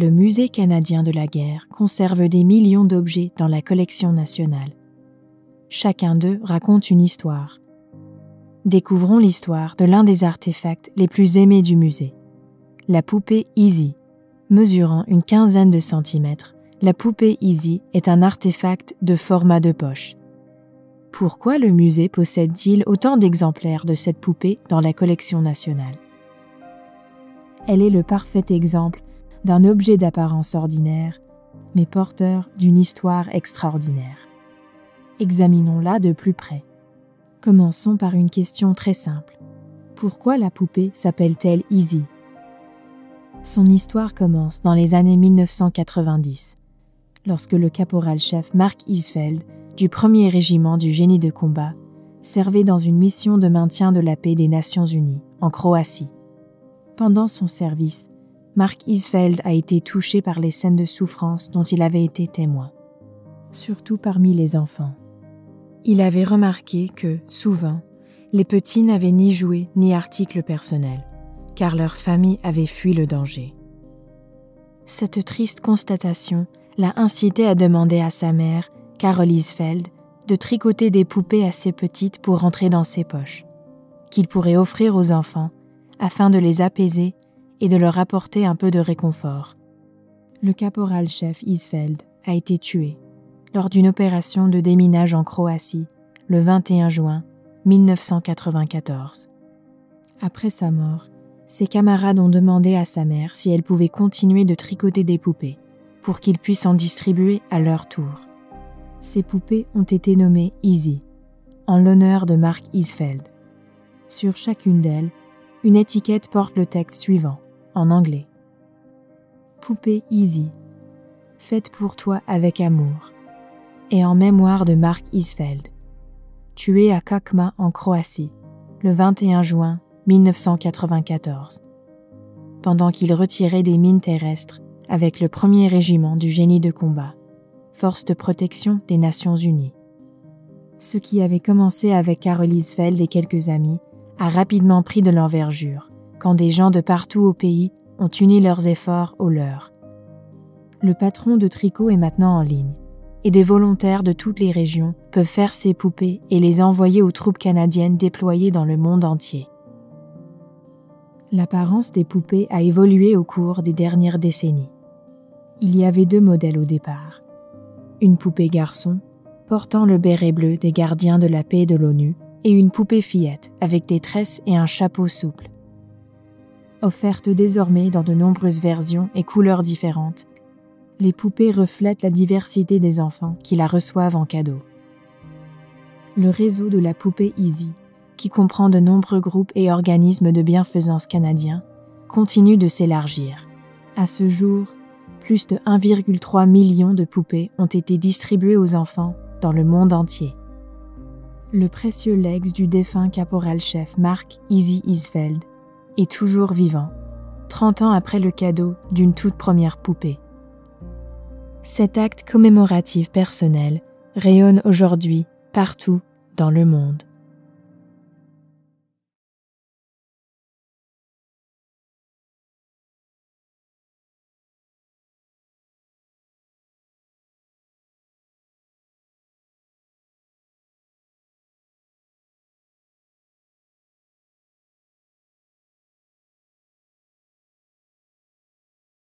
Le Musée canadien de la guerre conserve des millions d'objets dans la collection nationale. Chacun d'eux raconte une histoire. Découvrons l'histoire de l'un des artefacts les plus aimés du musée, la poupée Easy. Mesurant une quinzaine de centimètres, la poupée Easy est un artefact de format de poche. Pourquoi le musée possède-t-il autant d'exemplaires de cette poupée dans la collection nationale? Elle est le parfait exemple d'un objet d'apparence ordinaire, mais porteur d'une histoire extraordinaire. Examinons-la de plus près. Commençons par une question très simple. Pourquoi la poupée s'appelle-t-elle Easy? Son histoire commence dans les années 1990, lorsque le caporal-chef Mark Isfeld, du 1er régiment du génie de combat, servait dans une mission de maintien de la paix des Nations Unies, en Croatie. Pendant son service, Mark Isfeld a été touché par les scènes de souffrance dont il avait été témoin, surtout parmi les enfants. Il avait remarqué que, souvent, les petits n'avaient ni jouets ni articles personnels, car leur famille avait fui le danger. Cette triste constatation l'a incité à demander à sa mère, Carol Isfeld, de tricoter des poupées assez petites pour rentrer dans ses poches, qu'il pourrait offrir aux enfants afin de les apaiser et de leur apporter un peu de réconfort. Le caporal-chef Isfeld a été tué lors d'une opération de déminage en Croatie le 21 juin 1994. Après sa mort, ses camarades ont demandé à sa mère si elle pouvait continuer de tricoter des poupées pour qu'ils puissent en distribuer à leur tour. Ces poupées ont été nommées Easy, en l'honneur de Mark Isfeld. Sur chacune d'elles, une étiquette porte le texte suivant, en anglais. Poupée Easy, faite pour toi avec amour, et en mémoire de Mark Isfeld, tué à Kakma en Croatie, le 21 juin 1994, pendant qu'il retirait des mines terrestres avec le 1er régiment du génie de combat, force de protection des Nations Unies. Ce qui avait commencé avec Carol Isfeld et quelques amis a rapidement pris de l'envergure quand des gens de partout au pays ont uni leurs efforts aux leurs. Le patron de tricot est maintenant en ligne et des volontaires de toutes les régions peuvent faire ces poupées et les envoyer aux troupes canadiennes déployées dans le monde entier. L'apparence des poupées a évolué au cours des dernières décennies. Il y avait 2 modèles au départ. Une poupée garçon, portant le béret bleu des gardiens de la paix de l'ONU, et une poupée fillette avec des tresses et un chapeau souple. Offertes désormais dans de nombreuses versions et couleurs différentes, les poupées reflètent la diversité des enfants qui la reçoivent en cadeau. Le réseau de la poupée Easy, qui comprend de nombreux groupes et organismes de bienfaisance canadiens, continue de s'élargir. À ce jour, plus de 1,3 million de poupées ont été distribuées aux enfants dans le monde entier. Le précieux legs du défunt caporal-chef Mark Easy Isfeld est toujours vivant, 30 ans après le cadeau d'une toute première poupée. Cet acte commémoratif personnel rayonne aujourd'hui partout dans le monde.